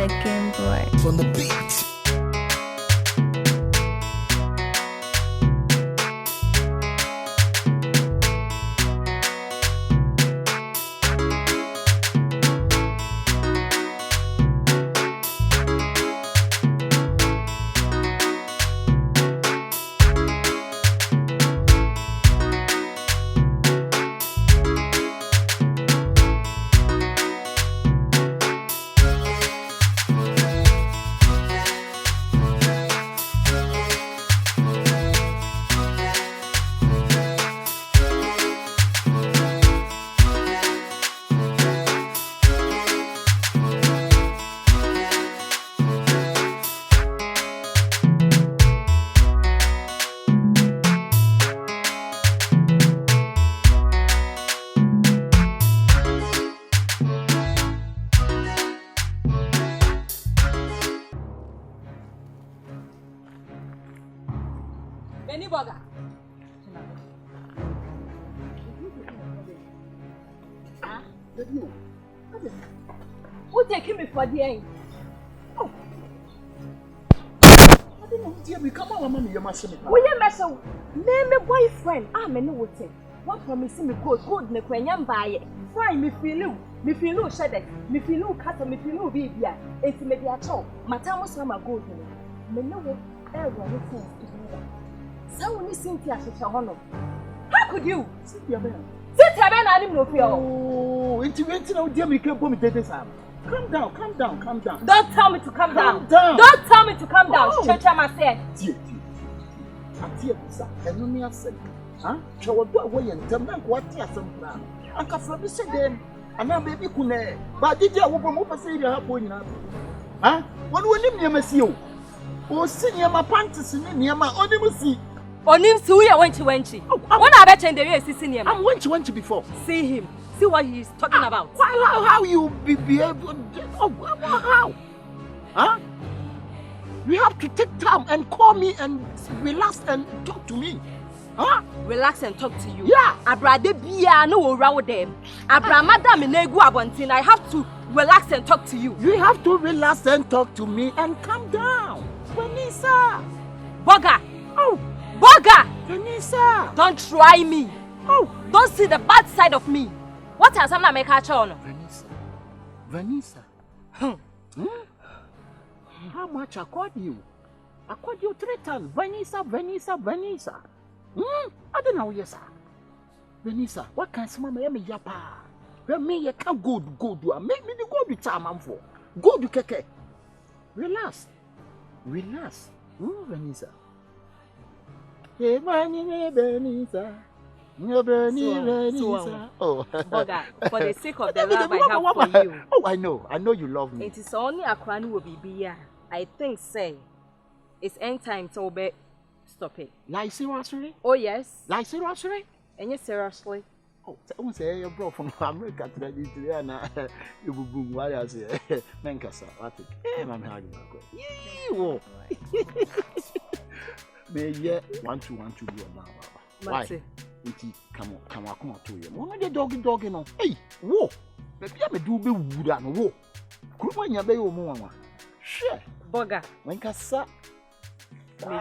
the game boy. On the beat. Anyboga. Ah, you. Who taking me for the end? Oh. I don't know. Dear, we come on, mommy, you must be. Oh, yeah, Master. Name me boyfriend. I'm a new thing. What promising me good, me when you buy it. Fine, me feel no shadow, me feel no cat, me feel no baby. It's maybe at all. My time was some good. Me know ever things to do. So when you Cynthia Honor, how could you? Cynthia Ben, I didn't know. Oh, it's no dear, we can't put me dead. Calm down. Don't tell me to calm down. Don't tell me to calm down. Church, I said. Dear, sir, and you may have said, huh? Show a away and tell me what you are some plan. I can from this again, and now baby couldn't. But did you open say you have one? Huh? What will you name as you? Oh, senior, my panties in Yama, only will see. On him, so we are went to Wenchi. When I bet in the race, is in him. I'm went to Wenchi before. See him. See what he's talking about. How you behave? How? Huh? You have to take time and call me and relax and talk to me. Huh? Relax and talk to you. Yeah. Abrade biya no around them. Abra madam inegu abontin. I have to relax and talk to you. You have to relax and talk to me and calm down. Vanessa. Boga. Oh. Boga! Vanessa! Don't try me! Oh! Don't see the bad side of me! What has happened to make her chon? Vanessa? How much I called you? I called you 3 times. Vanessa. I don't know, yes, sir. Vanessa, what can someone make me yapa? Well, me, you can't go do. Make me the go do time I'm for. Go do keke. Relax. Vanessa. Beneza. Oh, Boga, for the sake of the love I have for you. Oh, I know you love me. It is only AKWANTUO will be here. I think, say, it's end time, so be stop it. Like seriously? Oh, yes. Like seriously? And yes, seriously. Oh, someone say you're bro from America to the and you boom, what I say, Mancasa, what it? I'm having a go. May yet want to do now. Why? Come on to you. One of the doggy no. Hey, whoa. Maybe I may do be wood and whoa. Could one ya be your mama? Sure. Boga. When Cassa.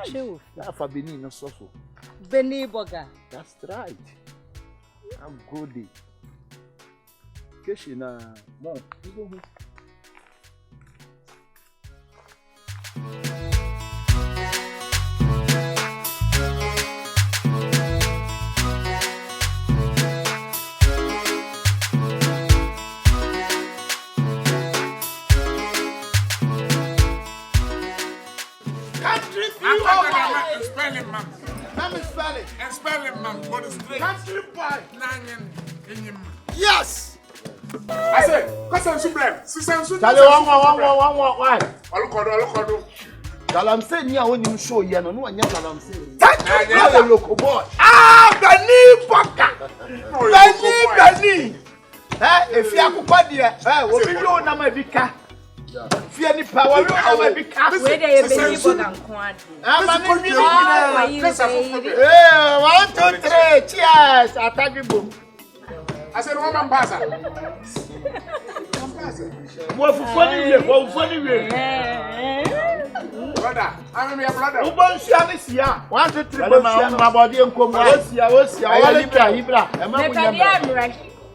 Chill. For Benny no so. Benny Boga. That's right. I'm good. Keshina more. Spelling, man. What is great? Country boy. Yes. I said, what's on Sublime? Tell you one. Why? Alokodo. I'm saying here when you show you no one yet I'm saying. That's a local boy. Benny Boka. Benny. If you are Kupadia, what you know na bika. Fear any power, I be cast. Where they Benny Boga Hey, 1, 2, 3, cheers. Attack boom. I said, one man pass. What funny way? What funny way? Brother, I'm your brother. Who wants to see ya? 1 2 3 my body and come. What's ya? Ibra.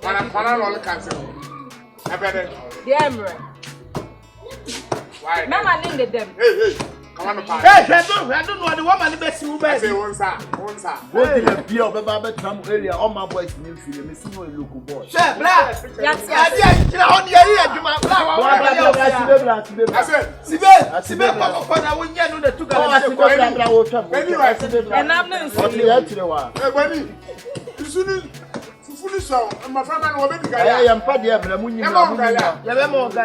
Para roll cancel. I better. The Emirate. Why? Mama named them. Hey. Come on, Hey, I don't know the woman the best you I say bet. one sir. What did the beer of Baba Tram area? All my boys new film. Missing no local boy. Sir, blah. Yes. I on the area. You my flower. I said, Sibe, Papa, I wouldn't know the 2 guys. And I'm not Hey, buddy. You shouldn't. So, my friend, I'm going to I am Paddy. I'm going to bomb let him want to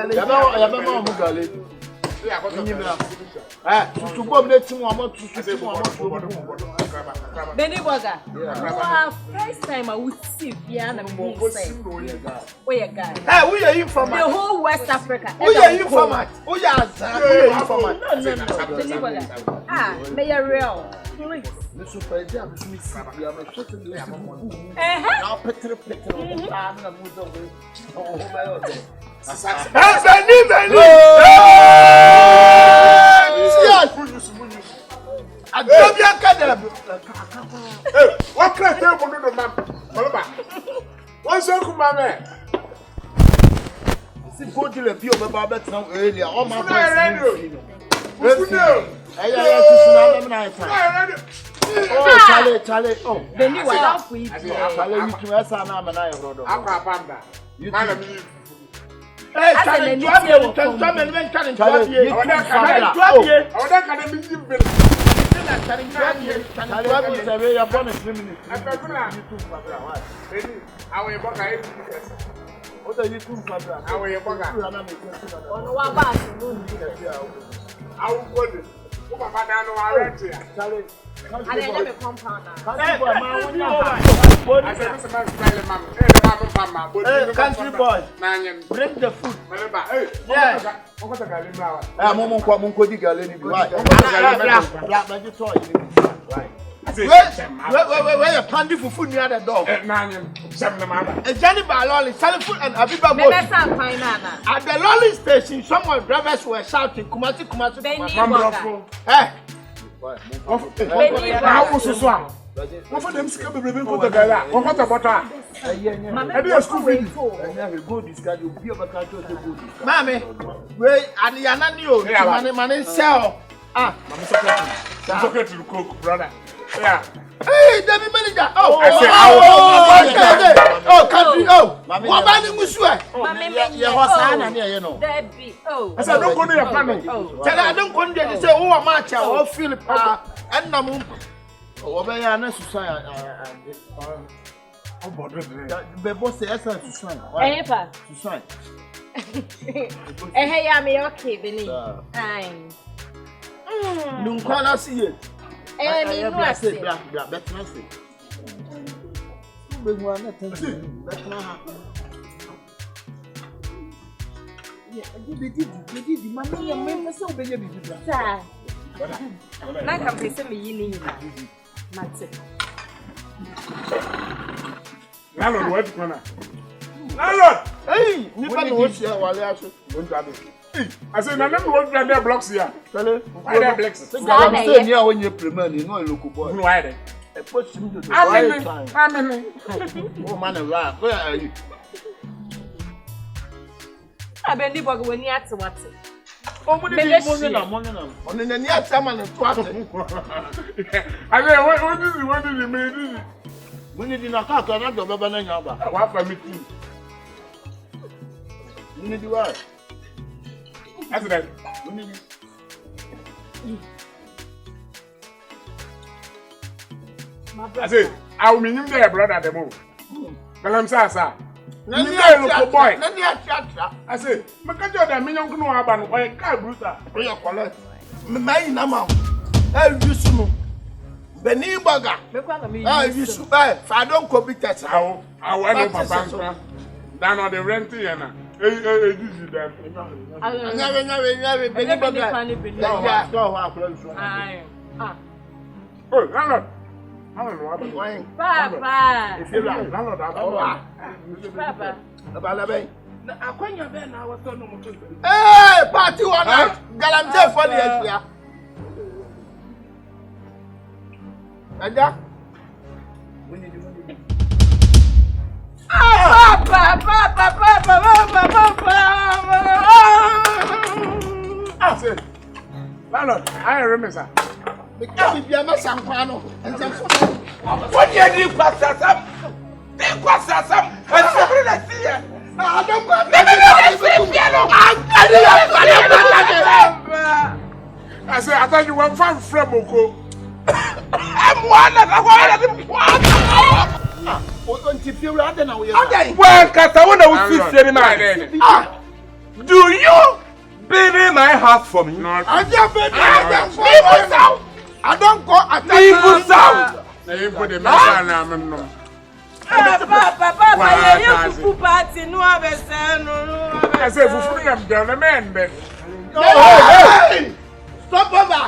Benny Burger. First time I would see Piano say, we are guy. Hey, we are informed. The whole West Africa. We are informed. We are informed. No. Benny Burger. They are real. Please. Mr. President, I'm shooting the Now, Peter, what can I tell you, ma'am? What's your command? Go to the view of the Babette now earlier. All my Charlie. Oh, then you were off with Charlie, you can ask an arm and I wrote. You Hey, Charlie, you have your country boy, bring the food. Where you candy for food near the door? A Johnny Baloli, selling food and Abiba boat. At the lolly station, some of drivers were shouting, Kumasi. Hey! What for them skip the ribbon to the gala? What about that? Mammy, wait, and the Ananio, money sell. It's okay to cook, brother. Yeah. Hey, Debbie Manager. Country. What about the Musua? Oh, I said, don't go near family. Tell I don't go there to say, oh, a match, or Philip, and Namu. Oyaa necessary. The boss says to sign. To sign. Hey, I'm okay, Benny. No can see it. And you know, say black, that's nothing. Bring one at that's not happen. Yeah, they did the money and made so baby. Like I'm facing me. Landlord, what's going on? Landlord! Hey, you can't watch here while I said, I never want to their blocks here. Why their blocks? I'm saying here when you're premier, you know a local boy. Why? I put him to the I'm oh, man, around. Where are you? I've been living when you have to watch it. On the near time and twat. I mean, what did you mean? When you did not talk, I'm not the banana. What for me too? You need to what? That's that. I said, I will mean you there, brother, at the moment. But I'm sorry, sir. Boy. I said, because you're the million canoe about why a car bruiser. We are collect. My number. I used to know. Benny Burger. I used to buy. If I don't commit that, I went over bank. Down on the rent, and Papa. If you like, Papa. Akwanya be na wato no moto. Eh, party one galamje for the area. Aja. Landlord, I remember. Because be a masampano and some what you do pasasam? They pasasam. And somebody that see you. I don't go. I say, I thought you were from Fremoko. I'm one of the do you bury my house for me? I don't go at people sound. They put the man. Papa, you party no have a son. I say, I'm down a man. Stop over.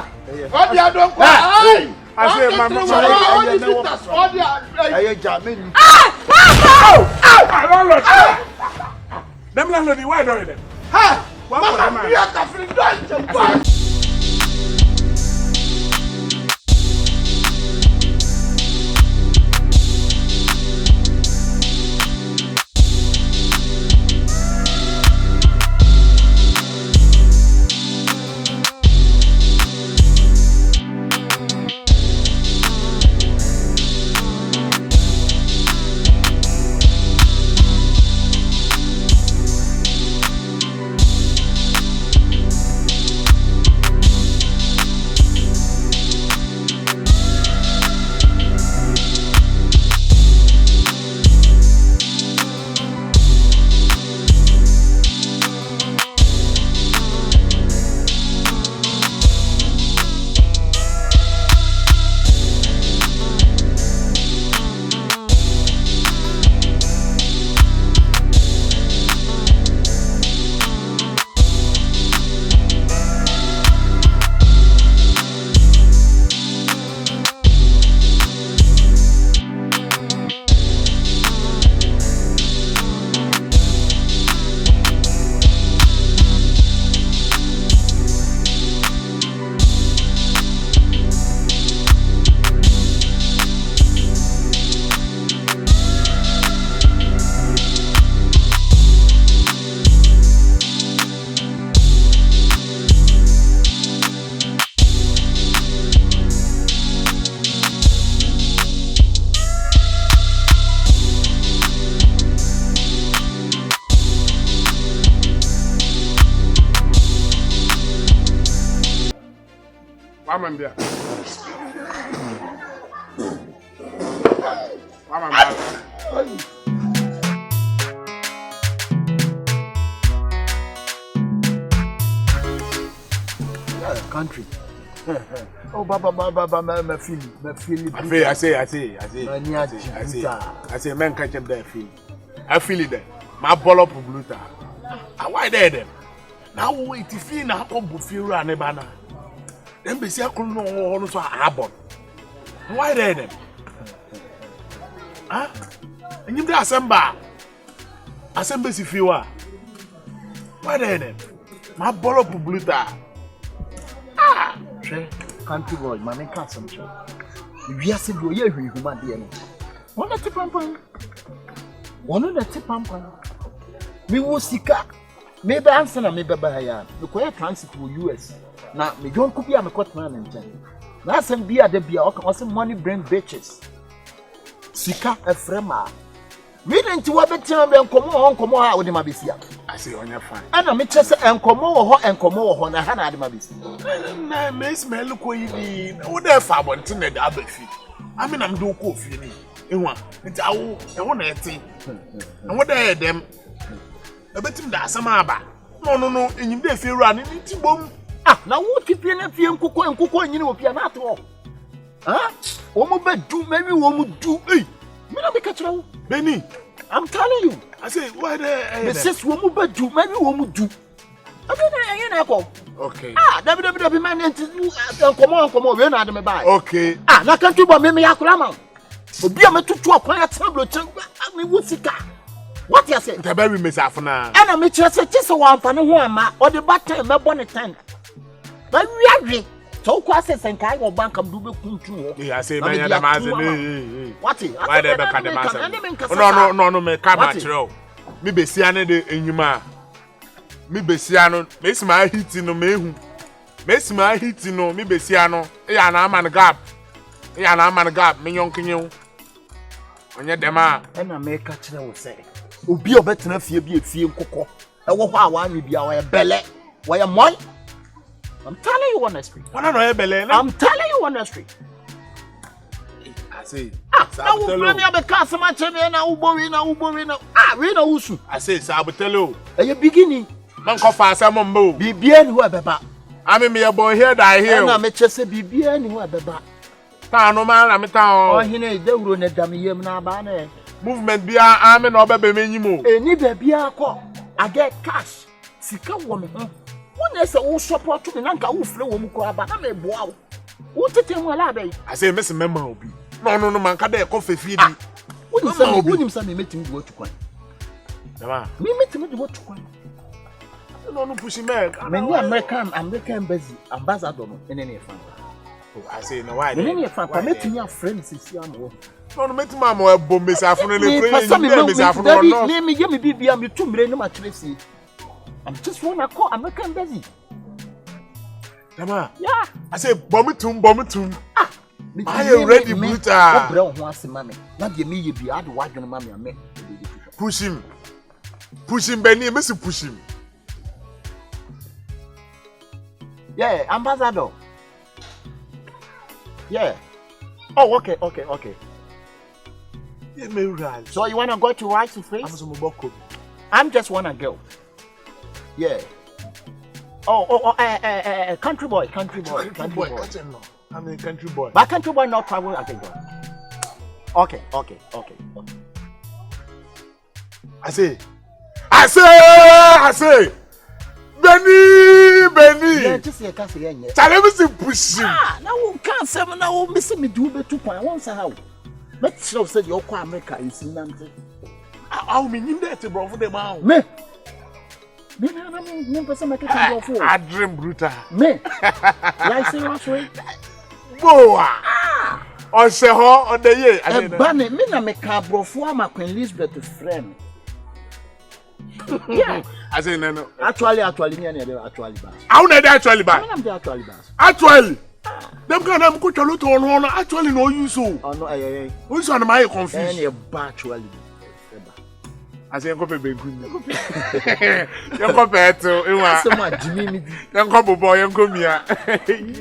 What you don't go. I say, Mama, them landlord, why don't you? Ha! Mama, you have to free. Country. Oh, Baba, my feeling. I say, man, catch him there, feel. I feel it there. My ball up of blue. Why there then? Now wait to feel now, Bufira and Ebana. Then be say I couldn't know also Arbon. Why there then? Huh? And you got Assemble if you are. Why there then? My ball up of blue. Country boy, man, can't some show. If you are saying you're human being, one of the pampan. One of the pampan. Me will seek up. Maybe answer, maybe by a require transit to US. Now, me don't copy a cut man and ten. That's some beer, the beer, or some money bring bitches. Sika a frema. Read into what the time and come on with my besia. I say on your fine. And I'm just and come over on a hand at my besia. Miss Mel, look where you be. What if I want to make the other feet? I mean, I'm doing coffee. In one, it's our own thing. And what they them? I bet him that some abba. No, and you may feel running into boom. Ah, now what if you're not feeling cocoa and cocoa and you know if you're not all? Huh? One more do, maybe one would do. Hey, me not make a trouble. Benny, I'm telling you. I say, why the sis one more do, maybe one would do. I mean, okay. Ah, WWE man, and come on, we're not me by. Okay. Ah, now can't you buy me a clamor? Be a man to a quiet tableau. I mean, what's it? What you say? The baby Miss Afana. And I'm just one for no one, or the butter, my bonnet tank. But we are so classes and kind of bank of Dubu Kuntu. Yeah, I say, my man, what? Why they back at the master? No, me come me be siane de enyuma. Me be siano, me smile hitting no me. Me smile hitting no, me be siano. Ya na man gap. Ya na man gap, me yonkinyo. Onye dema. And I make a chill say. Obi obetena fie bi efie nkokɔ. Ewo hɔ a wanwe bia wa bele. Wa ya moy. I'm telling you honestly. Wana no e bele na. I'm telling you honestly. I say. Na wo frame ya be ka sama cheme na ubowi na. We na usu. I say sabutelo. Eye beginning. Man ko fa asam mbo. Bibia ni ho abeba. Ami me born here die here. Na me chese bibia ni ho abeba. Ta no man na me ta o. Ohine dawuro na dam yem na aba na. Movement bia ami na obebe menyimo. Eni bibia akọ. I get cash. Sika wo me ho. Wona se wo support me na nka wo fre wo mu ko aba na me boa wo. Wo tete ho ala be. I say miss mema obi. No man ka dey ko fefie di. Wonim sa me metim di wotu kwan. Dama. Me metim di wotu kwan. No pushing back. Me ni American embassy ambassador no ene ne fan. Oh, I say no why. Me ne fan pa metimi a friend sisi am wo. No metima am wo bom me safunu le friend me safunu no. Me ye me bibia me tumre no ma kiresi. I'm just wanna call American embassy. Dama. Yeah. I say bomutum. I am ready bruta. Obra ho asema me. Na de me ye bia ade wadwene ma me ame. Push him Benny, me see push him. Yeah, ambassador. Yeah. Oh, okay. Yeah, me right. So you wanna go to Rice Face? I'm just wanna go. Yeah. Country boy. I'm a country boy. But country boy not travel again. Okay. I say. Benny. Yeah, just here, can't say yeah. Tell me to push him. Now we can't say now. We miss me do be 2 point. Once how? Let's show say you go America is in Nantes. How me him there, bro? For them out. Me na me person make it go for. I dream brutal. Me. Like serious way. Boa. On se ho on the year. E ba me na me ka brofo ama Queen Elizabeth friend. Yeah. I say no. Actually, me and actually bas. How na dey actually bas? I'm the actually bas. Actually. Them kind of go chalo to on actually no use so. Oh no, Who's on my confused? Any actually. I say go pe benku. You go pe to Iwa. So much Jimmy. You go bobo, you go mia.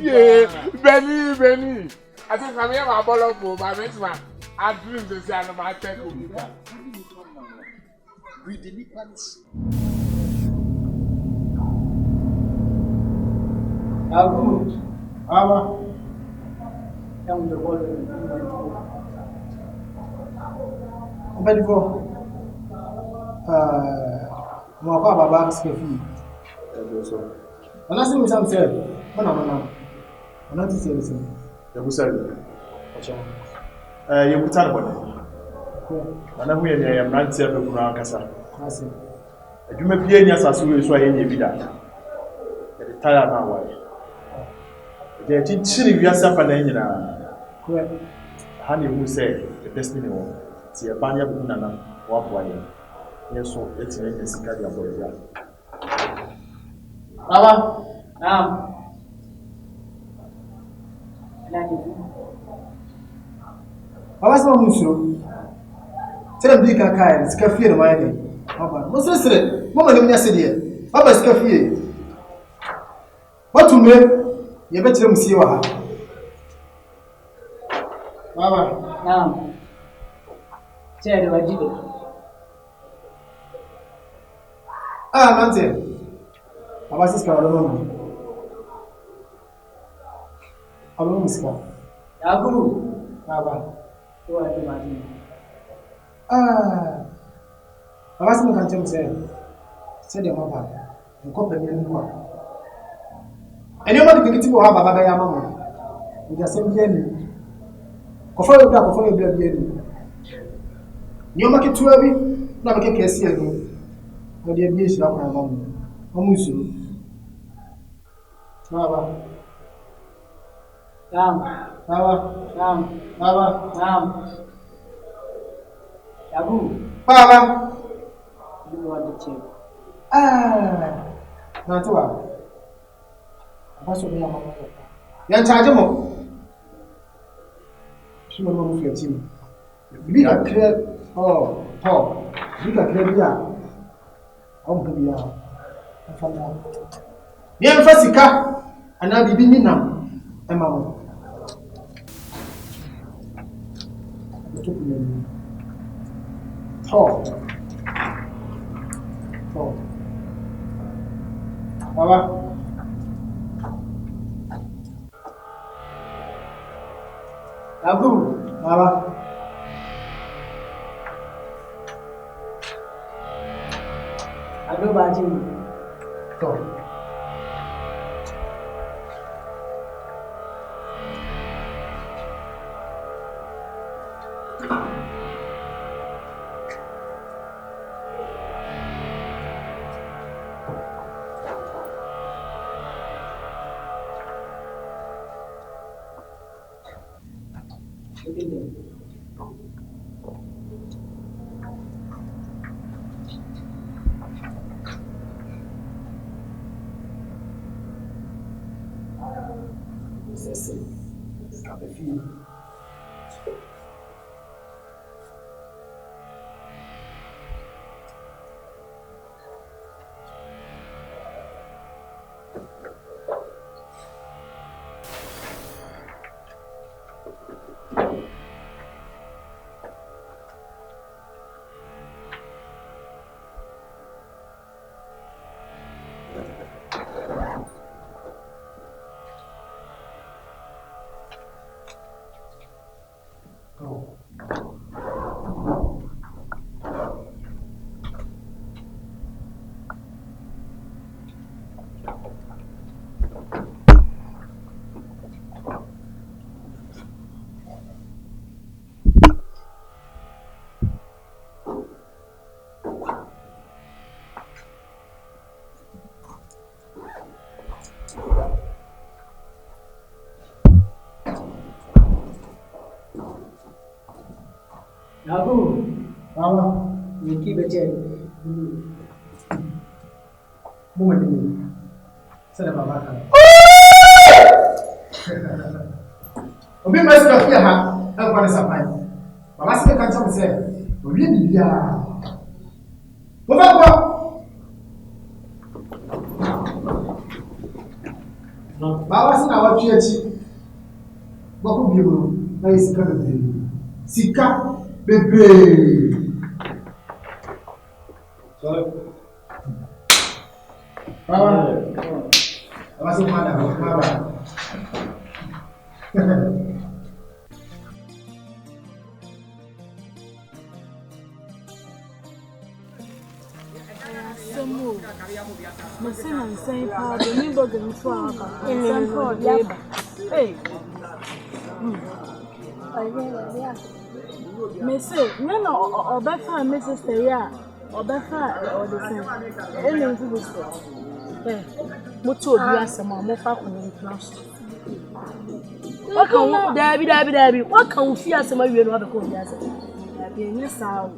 Yeah. Benny. I say come here my ball up, my best man. I dream to say I'm my tech. We didn't punish. Good. Ana hu yɛ yɛ mrantie be kuna akasa ase adwuma bia nya saso we so ayɛ nya bi da de tire na wa de tinchiri wiasa fa na nyina ko ha ne hu sɛ the destiny wo ti e banya bu na na wa boa yɛ yeso etire nya sika dia boy ya baba naam baba sɛ mo nsuro Tell them big kai, it's cafe in my day. Papa, what's this? Mama, let me say here. Papa is cafe. What to me? You better see what. Baba, now. Tell you what you do. Mante. Papa says, I don't know. Baba. What do you do? Baba se mo kan tem se de mama nko pe mi nko eni o ma de kiti wo ha baba ba ya mama o ja sem bia ni ko fo bia bia ni ni o ma kitu abi Na be keke esi ego. No dey bi esi akwa mamu. Mamu Suro. Baba. Baba. Abu. Baba. You want the check? Na tuwa. Abaso me amama. Ya charge mo. Shimo no mu fiati. Bi ka kre bi ka kre bia. On ko bia. Afala. Ni emfa sika ana bibi ni nam e ma mo. Baba. Abu. Baba. Ado baji. Abu. Baba. You keep a check. Mumani. Sada baba ka. Obi mas ka fi ha, e kwa sapai. Baba se ka cham se, obi ni bia. Mo ba kwa. Baba se na wa twa chi. Bako bi mo, na isika bebre. Sika bebre. Baba se manda, baba. Masina nsɛn paa de mi bɔ gɛn so aka nsɛn paa de ba ee mese nyɛ na ɔbɛfa me sister yi a ɔbɛfa ɔde sɛn ɛna nso de sɛ moto obi asɛm a mofa akɔnɔ ntena so waka daabi waka wo fi asɛm awie no wabɛka obi asɛm daabi ɛnyɛ saa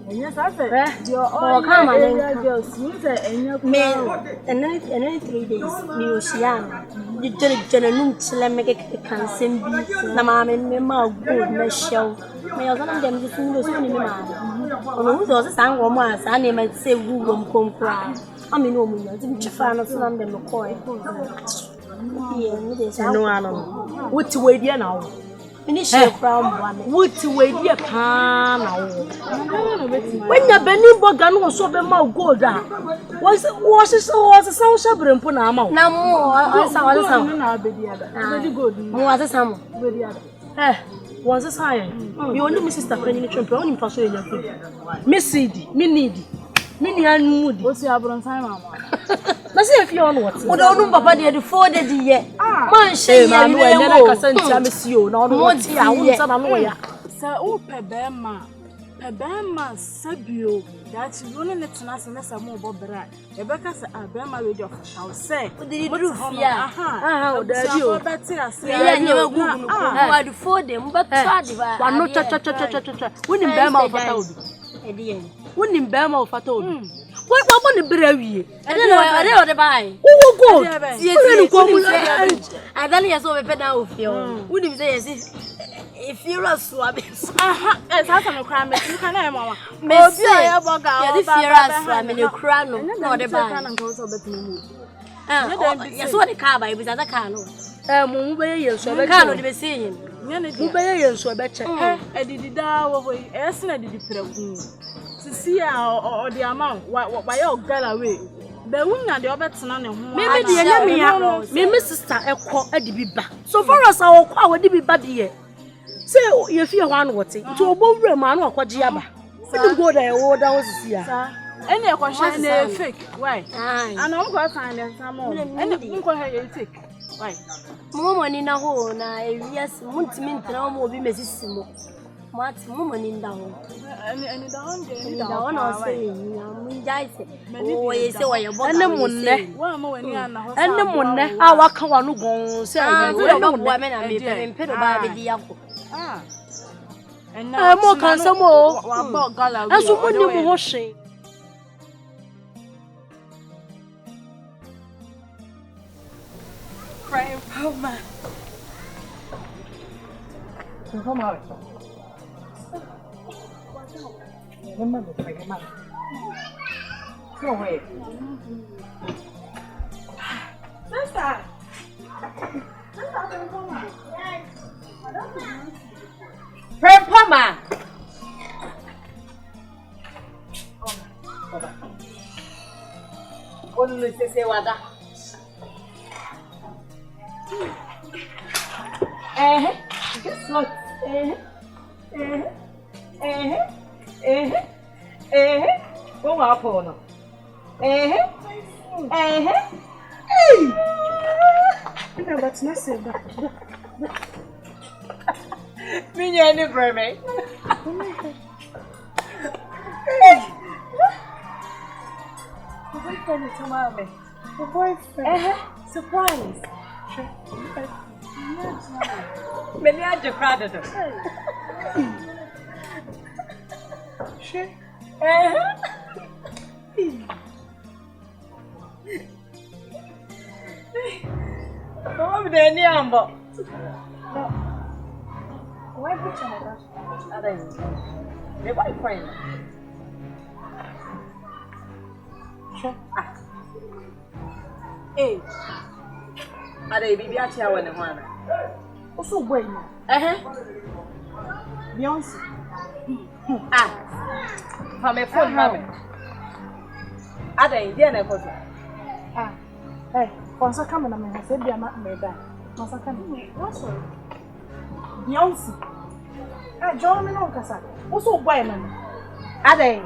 enya sasa dio all come and girls means enya me and 3 days me ocean the general chile make can send be na ma me ma good na show me yo na dem just no so ni me ma ono hu so san go mo asa na me say google kom kra ami no mu ya tim chifa no so na dem ko e yeah me dey say no ano wuti we dia na wo finish your crown one wuti we dia pa na wo when ya beni boga no so be ma gold a was so shabre mpo na ama na mo asa na abedi ada abedi gold mo asa mo abedi ada was asa me only my sister friend ni champion only mfa so enya food me seed me need me ni anu di o si abron san mama na se fi on what o do papa de 4 de di ye man she ye no enya na kasa ntia me si o na o ti a wo nsa na no ya se o pe be ma Bema Sabio, that you running it to us and that's a more bobber. Rebecca said, Bema radio shall say. What did you do? Aha, that's you. Yeah, you go for them, but one no cha. Wouldn't Bema for told. Wouldn't Bema for told. What want to brave? I don't know the buy. Who go? Yes, I don't know so better now of you. Wouldn't say if you're a swab. Aha, it's a crime. You can have Mama. Maybe I have a girl if you're a swab in your crown, not the buy. Yes, what the car by with other car. Mumbai, so I can't be seeing. Mumbai, so I bet you. I did away, as I did it. To see or the amount, why your girl away. The woman the other son and maybe the enemy, maybe sister, a call at the back. So far as our call would be bad here. Say, if you want what it to a bold man or what Giaba. So go there, or that was here. Any question is fake. Why? And I'm going to find some more. And you go ahead fake. Why? Woman in a hole, yes, Muntimin, no more be Messissimo. What woman in the hole? And down or saying, oh, yes, so I want them one more and the moon, our Kawanu go, say, women are being paid by the apple. And now more can some more about Gala. As you want you washing. Crying Palma. Come out. Remember, go away. Sister. Grandpa, only say what? Guess what? Go up on. No, that's not so bad. Me any brave. Boyfriend is mommy. The boyfriend. Surprise. Many are the crowded. Sure. Come there, Niambo. Why put your the boyfriend? Sure. Hey. Are they baby at you when one? Also, boy. Beyonce. From a phone, mommy. Are they Indiana? Hey, once I come and I said, they are not made that. Once I come, what's all? Beyonce. John Minocasa. Also, boy, are they?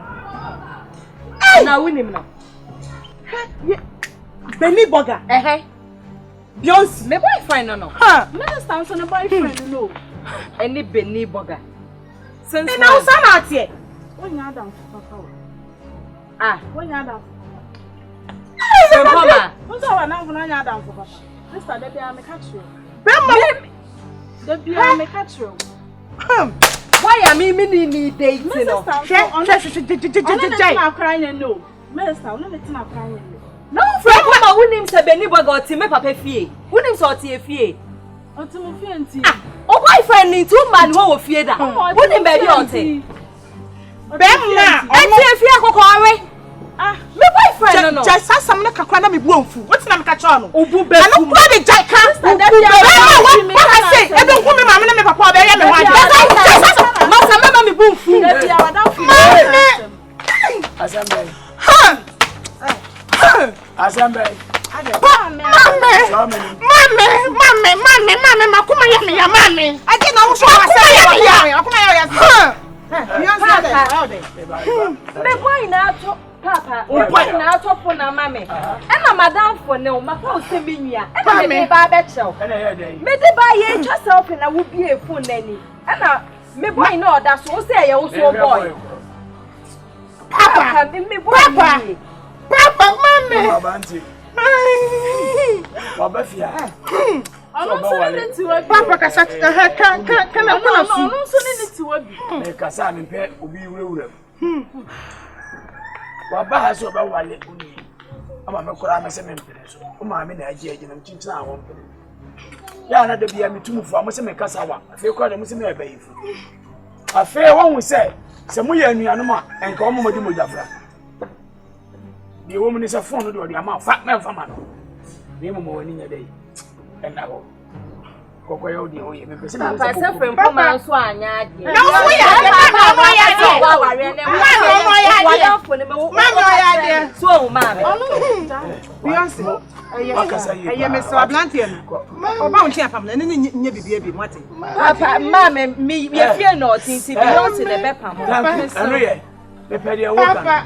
Now, win him now. Benny Bogger, Beyonce, my boyfriend, no. Minister, on a boyfriend, no. Any Benny Bogger. Since now, son, out here. When you're down for papa. When you're down. Papa, what's our number? When you're down for papa. Mr. Debbie, I'm a catch you. Debbie, I'm a catch you. Why am I meaning dates? Minister, I'm crying, no. Minister, I'm not crying. No, friend, mama, who names a Benny Bogger to me, papa fee? Who names or tea fee? Oh, boyfriend needs 2 man who will fear that. Who named baby on tea? Bemma, and fear Cocoa. My boyfriend, no, just has some like a crana me blown fool. What's name Cachano? Oh, boo, I don't want the jack. What I say, I don't want my mamma, papa, me boom fool. Assembly. Assembly. Mommy, I didn't know Papa, now talk for now, mammy. And my madam for no, my phone send me here. And I may buy that show. Maybe buy yourself and I would be a fool nanny. And I may buy no, that's what say I also boy. Papa, mommy. Papa, can I Waba has over wale uni. Ama mekora me se mempere so. O ma me na aje aje na mchinchina a won pere. Ya na da bia metumu fu am se me kasa wa. Afi ko da mu se me abayifu. Afi won hu se mu ya anuanu a enka o momodi mojafra. Bi wo mu ni se fon no do ama fa me fa ma no. Ni mo wani nya dai. Ena ho. Koko ya odi oye me pese na Papa se frem ko ma so anya ade. Na wo ya de mama wo ya de. Mama wo ya de. Mama wo ya de. So o ma me. Beyonce. Eye me so ablantie no. Oba won tia fam na ne nya bibia bi mwate. Papa mama me ye fie no tinti Beyonce de be pam. Anu ye. Me pede ya wo kan.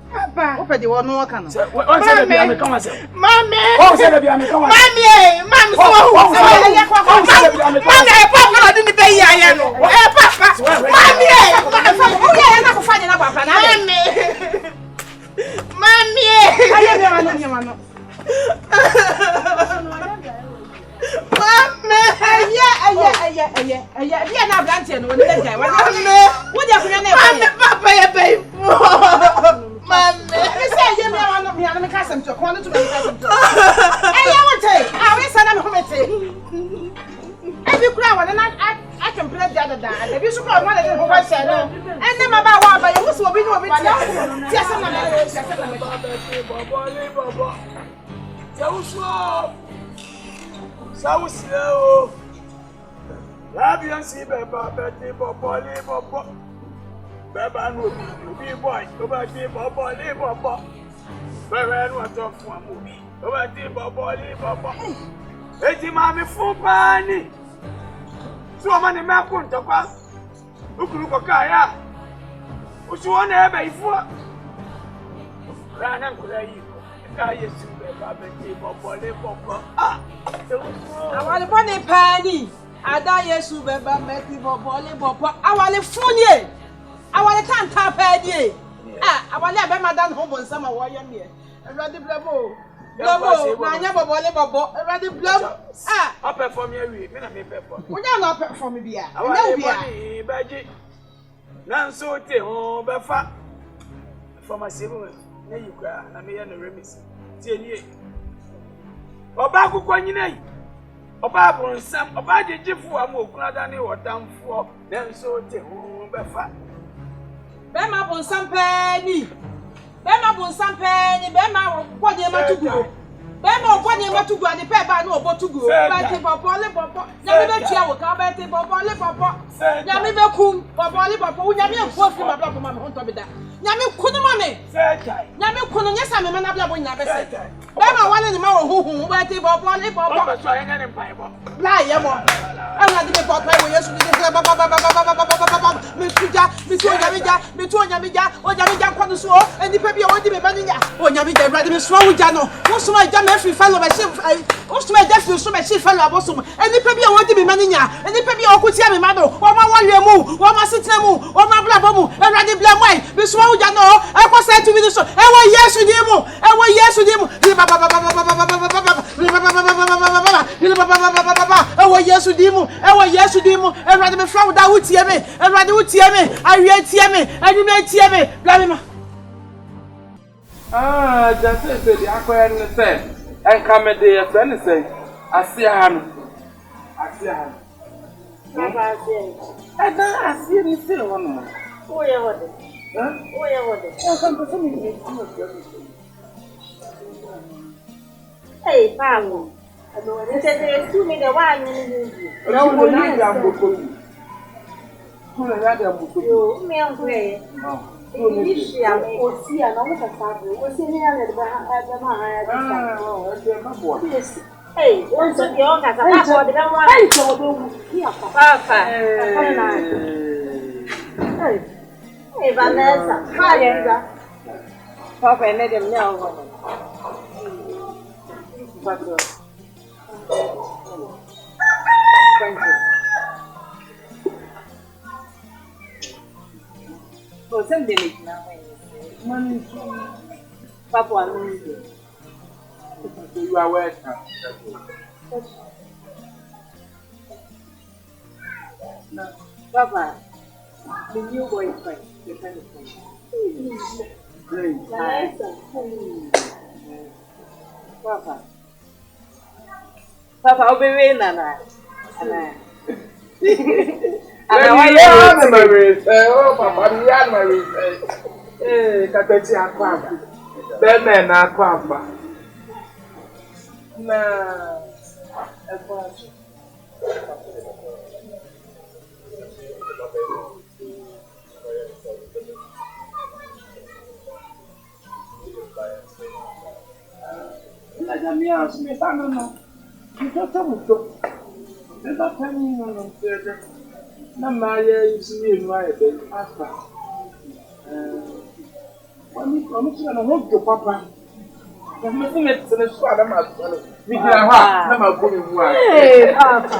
Papa. Opa de wono waka no. Won se da bia me kan wa se. Mami. Won se da bia me kan wa. Mami so ho. Mami papa na di be ya ya no. Papa. Mami wo ya na ko fa na papa na. Mami. Aye me ma no. Mami. Aye. Bia na ablantie no woni da jai. Wo de akunya na e. Mami papa ya be. Mami. Me say ye me wa no me ana me kasem to ko no to me kasem to. Aye wote. We sana me homete. Ebi kura wa na I can play the other day. The bisu kura wa na de ho ba se no. Enne ma ba wa ba ye wusu obi ni obi tia. Tia se na me. Bobo. Sauso. Labian si beba beti bobo. Beba no bi boy. Oba ti bobo. Beba no to fun amobi. Oba ti bobo. Eji ma mi fun pani. So ma ni me akun tokwa. Ukuru ko kaya. Usu wona ebe ifu. Rana nkula yi. Ka yesu beba beti bobo. Ah. Awale bone pani. Ada Yesu beba meti bobo. Awale funye. Awale tanta padi. Awale be madan ho bonsam a woye me. Ewrade blabo. Na nya bobo. Ewrade blabo. I perform here we. Me na me perform. Wonya na perform bia. Awale boni baji. Na so te ho befa. For my seven. Na yukra na me ya no remis. Tie nie. Oba akukọ nyina yi. Oba bonsam, oba jejefu am okunada ni wotamfo. Na so te ho befa. Bema bonsam pani. Bema kwode matugu. Bema kwode matugu ade pe ba na obotugu. Ba te bobo le bobo. Na me be tua wo ka ba te bobo le bobo. Na me be kum bobo le bobo. Unya me enfu fi ma bla bo ma me honto bida. Nya me kunu ma me. Nya me kunu nyesa me na bla bo nya be se. Bema wale ni ma wo huhu ba te bobo le bobo. Ba so anya ne mpai bo. La ye mo. Ana di me bobo wo Yesu di se ba. Me tu onyamija kwanu so eni pe bi o di me ba nya onyamija brade me so wuja no wo so ma ja me free fellow be chef wo so ma ja free so me chef fellow abosom eni pe bi o di me ma nya eni pe bi o ku tia me ma do wo ma wale mu wo ma sitre mu wo ma bla bo mu brade bla mai me so wuja no e ko say to me so e wo Yesu di mu e wo Yesu di mu e brade me from da wutie me e brade wutie me awie tie me anime tie me bla me ma just say the akwaya ne say enka me de ye friend say asia ha no Papa say ada asia ni say wono o ye wode o kan to me ni hey papa no we say tu me the one ni na wo ni ya mboko kuna ya da mboko yo me ngwe Ishi ya osia na muka sabu. Osia ni ya ba ha ya disa. Yes. Hey, once you go kasa na ko de ba wa. Hey, so do ki apa. Papa. Hey, Vanessa. Vanessa. Papa ne dem nya o. Papa. Thank you. Oh, some days now. Money. Papa, I know you. You are welcome. Papa, the new boyfriend, the kind of thing. Great. Papa. Papa, I'll be waiting, Nana. Oh, Papa, we are married. Eh, Kapechi Aquaba. Bemen Aquaba. Na, Aquantuo. Na Maria is in my bed after. I'm going to Papa. I'm looking at the squad. I'm not going to Hey, Papa.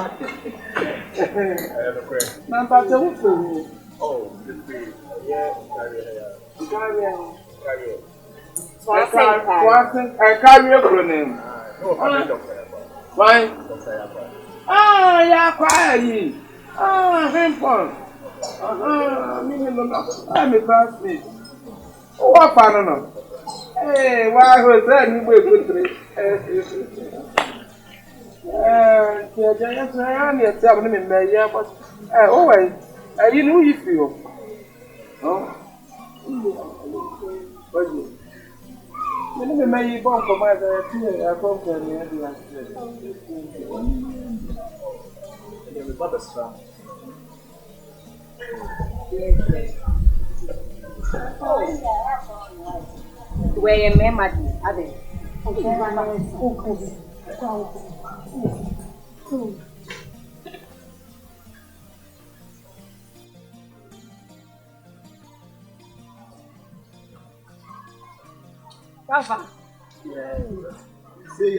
Oh, this way. Yeah, carry. I carry your name. Why? Ah, yeah, quiet. Ah, simple. I'm a classmate. Oh, what fun. Hey, why was that? You were good. Oh, wait. You know you feel. Oh, you may be born for my Where you memory, Abby. Papa. Say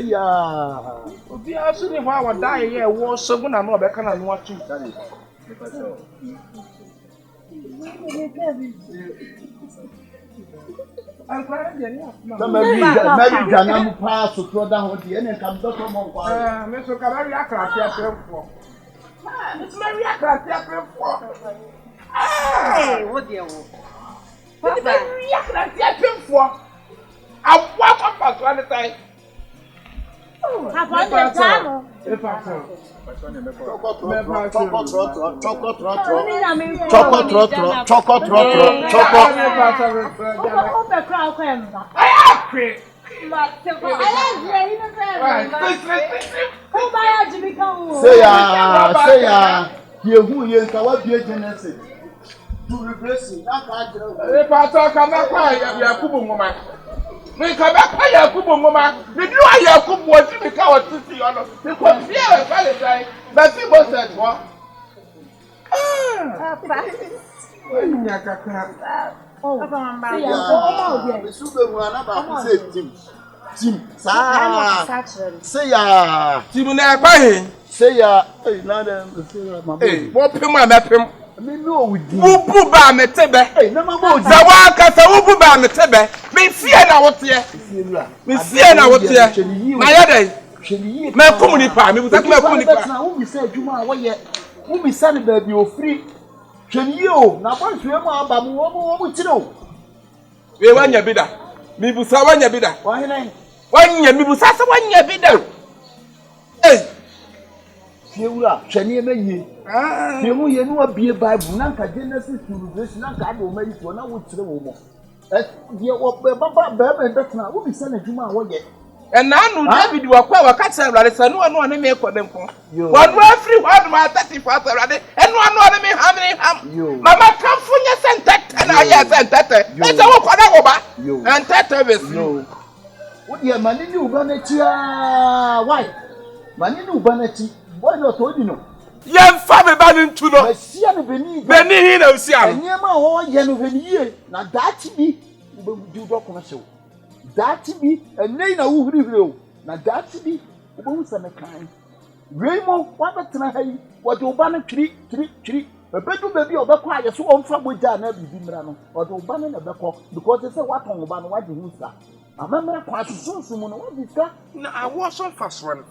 ya. Obi asuri ho a die ye wo so na no be kana no atu. Mary Ganam pass to throw down the end and come back from one. Mr. Kabari akrati afrefo. It's Mary akrati afrefo. Hey, what do you want? Papa, Mary akrati afrefo. I walk up for one time. Papa, the time. Me come back by Yakubu Mama. Me do I Yakubu what you become what to see on because fear a Valentine, but he was at what? Say ya. Say ya. Hey, what pima mapim? Me know with you. Who ba me tebe? Hey, no more. Zawa kasa who ba me tebe? Me fear na what here? Me fear na what here? Na ya dey. Me kumuni pa, me busa me kumuni pa. Na who be say adwuma a wo ye. Who be say na ba bi ofri. Hwani o, na bo hwe mu aba mu wo tire o. We wanya bida. Me busa wanya bida. Wa hena? Wanya me busa se wanya bida. Eh. Fiewura, hwani e maye. Fiemu ye no abie Bible na nka Genesis to Revelation na nka ado mai to na wo tire wo mo. Die wo baba be betna wo bi se na adwuma a wo ye. Na anu David wakwa wakatsa Awurade sanu anu ne me ekodempo. Wanu afri wanu ma 34 Awurade enu anu ne me ham. Mama kamfu nya sentete na ya sentete. Eza wo kwada wo ba. Sentete besi. Wo die mani ni uba na ti a why? Mani ni uba na ti. Boy no to di no. Yem fa me ba ni ntu no. Basia no beni. Beni hi na usia no. Enyema ho ye no beni ye. Na dachi bi ube du do kono se. Dachi bi enei na wo hurihuri o. Na dachi bi ube hu se me kan. Wei mo wa betena hai. Wo de oba no twiri. Ebedu baby obekọ aye so omfa boja na bibi mra no. O do ba na beko because they say what on ba no what you huska. Amamra kwa sunsun mu no what diska. Na awo so faso no.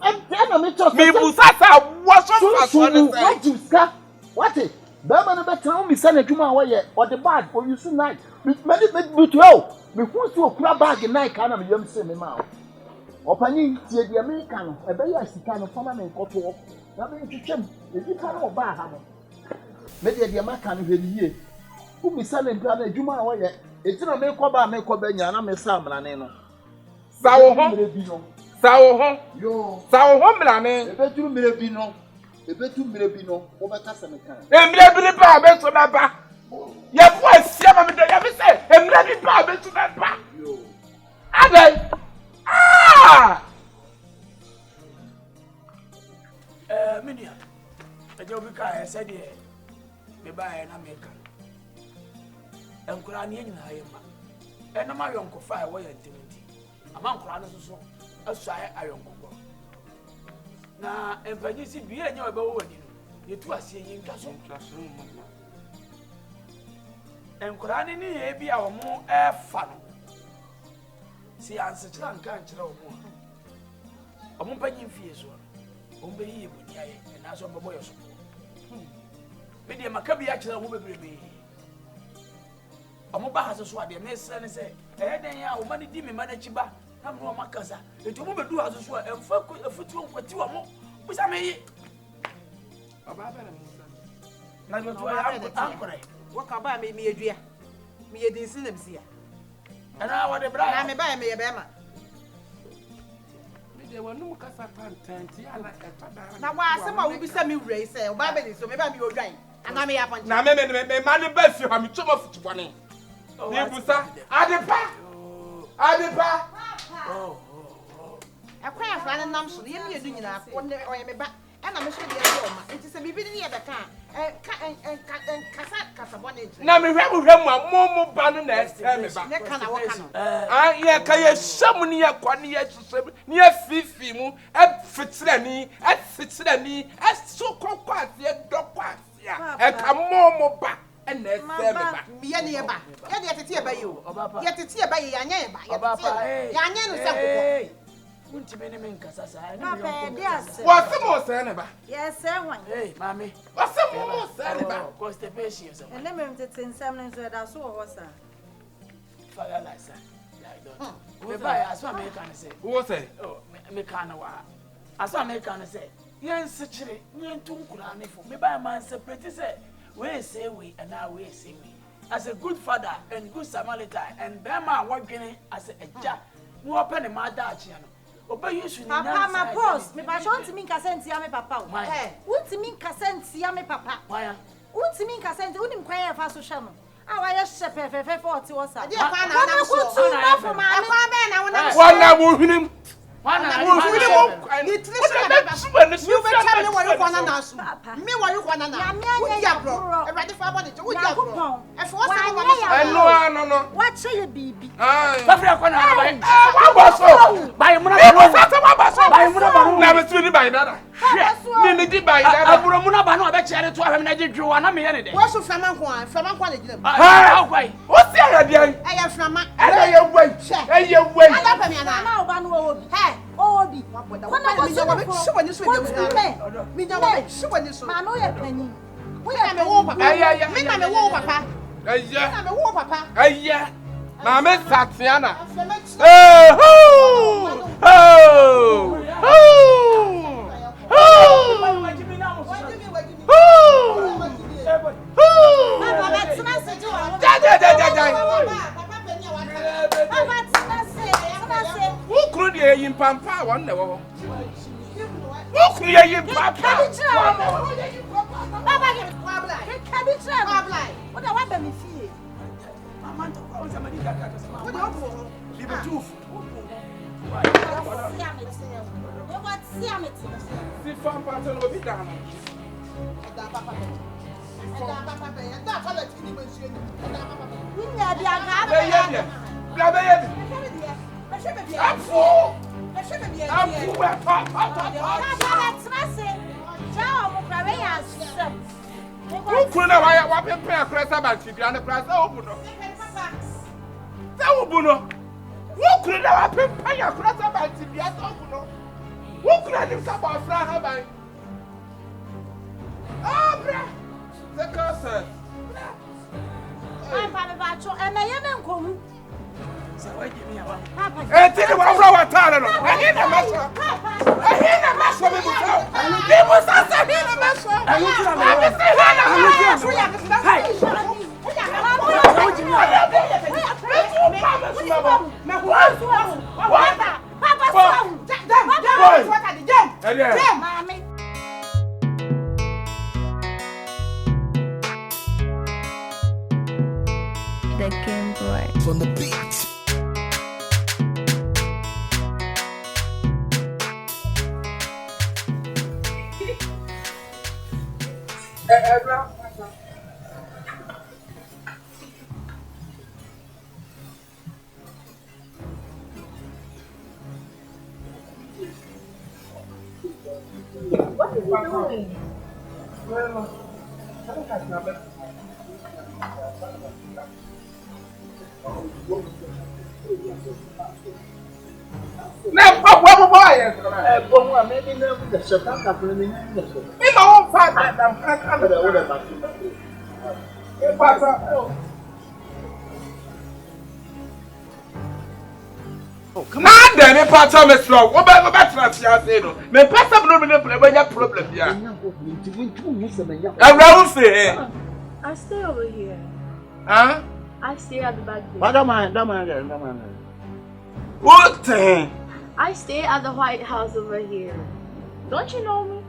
Na me to. Me busasa awo so faso no say. What diska? What it? Baba na betan mi sana adwuma wo ye o de bag for you night. Me to o. Me hu so okura bag night kana me yam se me ma. Opani tie dia me ka no. Ebe ya sika no fama me nkoto. Na be twetwem. Ebi ka no ba ha no. Me dia maka no hweliye. Hu mi sana ndra na adwuma wo ye. Etina me ko ba nya na me sa mrane no. Sawo ho. Yo. Sawo ho mrane. Ebe turu mire bi no. Ebetu mire bi no wo beka se me kan emire bi ba be so na ba ye fo asia ma me do ye be say emire bi ba be so na ba yo adai Minia ejo bi ka e said e me ba e na me kan enkura ne nyina ye ma e na ma yonko fa e wo ye ntimenti ama nkura no so asu ayonko na empanyi si bia nya oba wo wani no yetu asie yin twaso enkura ne ni ye bia wo mo e fa no si anse kira nka nkira wo mo omo panyi fie so omo be yi boni aye na so bobo yo so be de makabi ya kira wo bebrebe omo ba ha so ade me se ne se e den ya wo ma ni di me ma na chiba na mo makasa etu mo bedu aso so emfa efutu nkwati wo mo busa me yi baba ba na mo na do to ankore wo ka ba me edua me yedinsi na bisia ana wo de bra na me ba me ye be ma me de wonu kasa tantanti ala etada na wa asema wo bisa me wura ise o ba be ni so me ba me odwan ana me ya ponche na me ma ne ba fi ha me choma futu bone ni busa adepa akwa afra ne nam so ye me yedu nyina ko ne oye me ba na me hwe de ye o ma enti se bibi ne ye be kasa bone na me hwemu amomo ba no na ese me ba ne kana wo kana ye ka ye sham ne ye kwa ne ye susem ne ye fifi mu fitirani so kokwa ye dokwa ya ka momo ba na ese me ba ye ne ye ba ye de tete ye ba ye o ye tete ye ba ye anya ye ba ye ya anya no se kokko unti me ne me nkasa sa na be de ase wase mo se ne ba yes se wan mami wase mo se ne ba constipation so ene me tete nsam ne so da so wo sa fire like that like that we buy as one make say wo say oh me kan wa as one make say yen sekire yen tunkura ne fo me buy man separate say we say we and now we say we as a good father and good Samaritan and bema wadwene as a ja no open the mother achia no Papa, my boss, me ba shont mi nkasenti ya me papa o. Unti mi nkasenti ya me papa. Why? Unti mi nkasenti, unim kwa ya fa so hwe no. A wa ya hye pepepe 40 wosa. Ade kwa na na so. Na fo ma me. Kwa be na wona. Wana mo hwinim. Wana mo hwinim. Ni tire so na ba. You be tell me what you want na so. Me what you want na. Ya me anya ya bro. E ready for body. Wo dia bro. E fo wosa mo ma. No. Wa che ye bibi. Safri akwa na ba. Wa boso. Bai muna ba. Bai muna ba. Na be tuni bai dada. Ni di bai dada. Aburo muna ba na obekere to ahwem na didwo na me ye ne de. Wo so frama kwa na gina. Ha akwai. O si ara dia. E ya frama. E ye wei. E ye wei. Ada pa me na. Na oba no wo bi. He, o bi. Kona ko so no. Shi wani so dia. Mi da wo shi wani so. Ma no ye panyi. Wo ya me wo papa. Aya. Mi na me wo papa. Aya. Na me wo papa. Aya. Mama Satiana. Who could have I prepare a press about you and the press open? That would know. Who could have prepare a press about you and open? Who could have lived about Frank? Oh, bra! The curse. And I am going. So why give me a one? I tell you what our talent. I hear the master. I hear the master. They must answer here the master. I want to The Game Boy. From the beat. What is he doing? Now then, if I tell me slow, what about the me pass up no problem here. I say, I stay over here. huh? I stay at the back door. But don't mind. What thing? I stay at the White House over here. Don't you know me?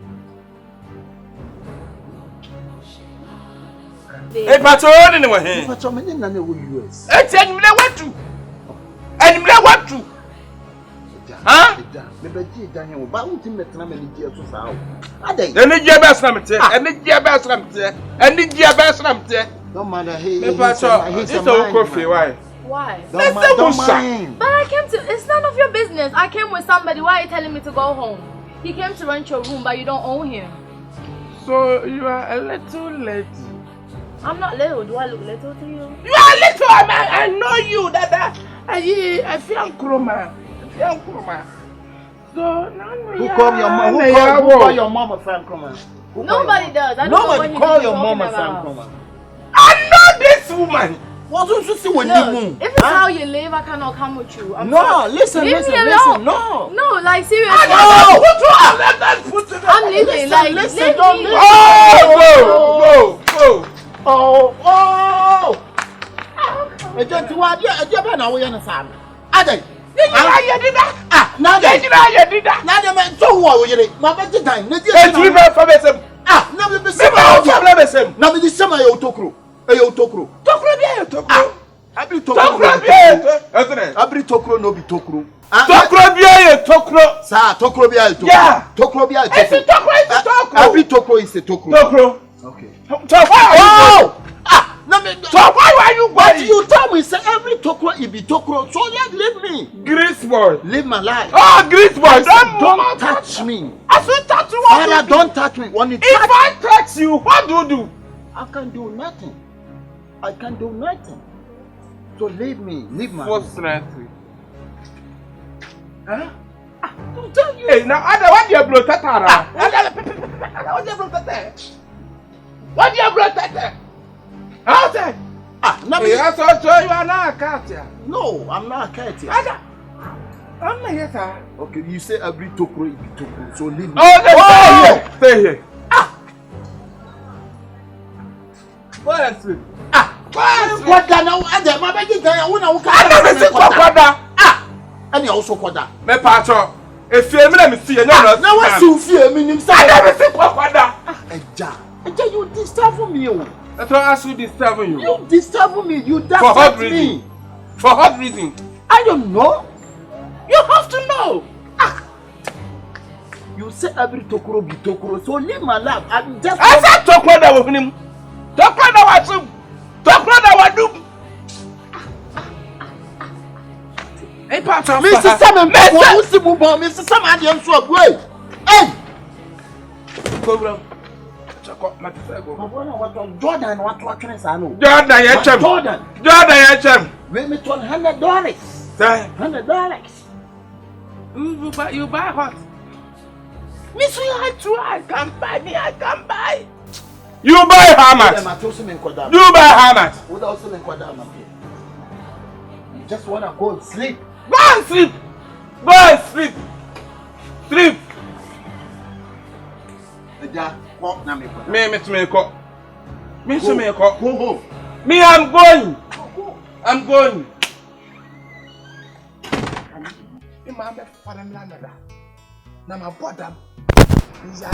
Hey, Patron, anyway. Patron, I'm in the US. It's what to. And what to? Huh? But what in the time and the years out? Are they? And the year best ramte, and the year best ramte, and the year best ramte. Don't matter. Hey, Patron, it's a coffee. Why? Why? Don't mind. But I came to, it's none of your business. I came with somebody. Why are you telling me to go home? He came to rent your room, but you don't own him. So you are a little late. I'm not little. Do I look little to you? You are little, man. I know you, Dada. I feel chroma. So who call your mom? Who call your mom a fan croma? Nobody does. I don't Nobody know call your mom a fan croma. I know this woman. What don't you see when Look, you move? if it's how you live, I cannot come with you. I'm no, sorry. listen. No. No, like seriously. No, let that put it. I'm leaving. Like, listen, leave don't me. leave. Go. Oh. Ejanti wa dia ba na wo ye no sam. Adai. You did that. Now you did that. Now the man so wo yere. Ma ba ti time. Na dia. You be for me. Na me be se. Na me di sama ye otokro. Tokro bia ye tokro. Abri tokro no bi tokro. Tokro bia ye tokro. Sa tokro bia ye tokro. Yeah. Tokro bia ye tokro. It's a tokro. Abri tokro is a tokro. Tokro. Okay. So why are you But going? you tell me say every tokro it be tokro. So leave me. Grease boy. Live my life. Oh, grease boy. Don't touch me. I said touch you. Father, don't touch me. When you If touch, I touch you, what do? I can do nothing. So leave me. Leave my life. Frustrated. Huh? Don't tell you. Hey, now what do you blow tatara? What do you blow tatara? What do you blow tatara? How say? No, You are not a cat here. no, I'm not a cat here. I'm not here, sir. Okay, you say every tokro it be tokro. So leave me. Oh, stay here. Where is it? What now? And my baby guy, when I walk I never see Kwada. and you also Kwada. Me pacho. If you me see you know. Now what you fear me I inside? never see Kwada. Eja, you disturb me. That's why I ask you disturbing you. You disturb me. You For what that reason? me. For what reason? I don't know. You have to know. You say every tokro be tokro. So leave my life. I'm just. I said talk Kwada with him. Talk Kwada with him. Talk Kwada with him. Hey, Pacho. Mr. Sam, Mr. Sam, I am so away. Hey! Program. Jordan, what is Jordan, we met $100. $100. You buy what? Me so I can buy. You buy how much? You buy how much? You just wanna go and sleep. Go and sleep. Go and sleep. Sleep. Me go. Me so me go. Go home. Me I'm going. I'm going. I'm a foreign lander. Now my bottom is a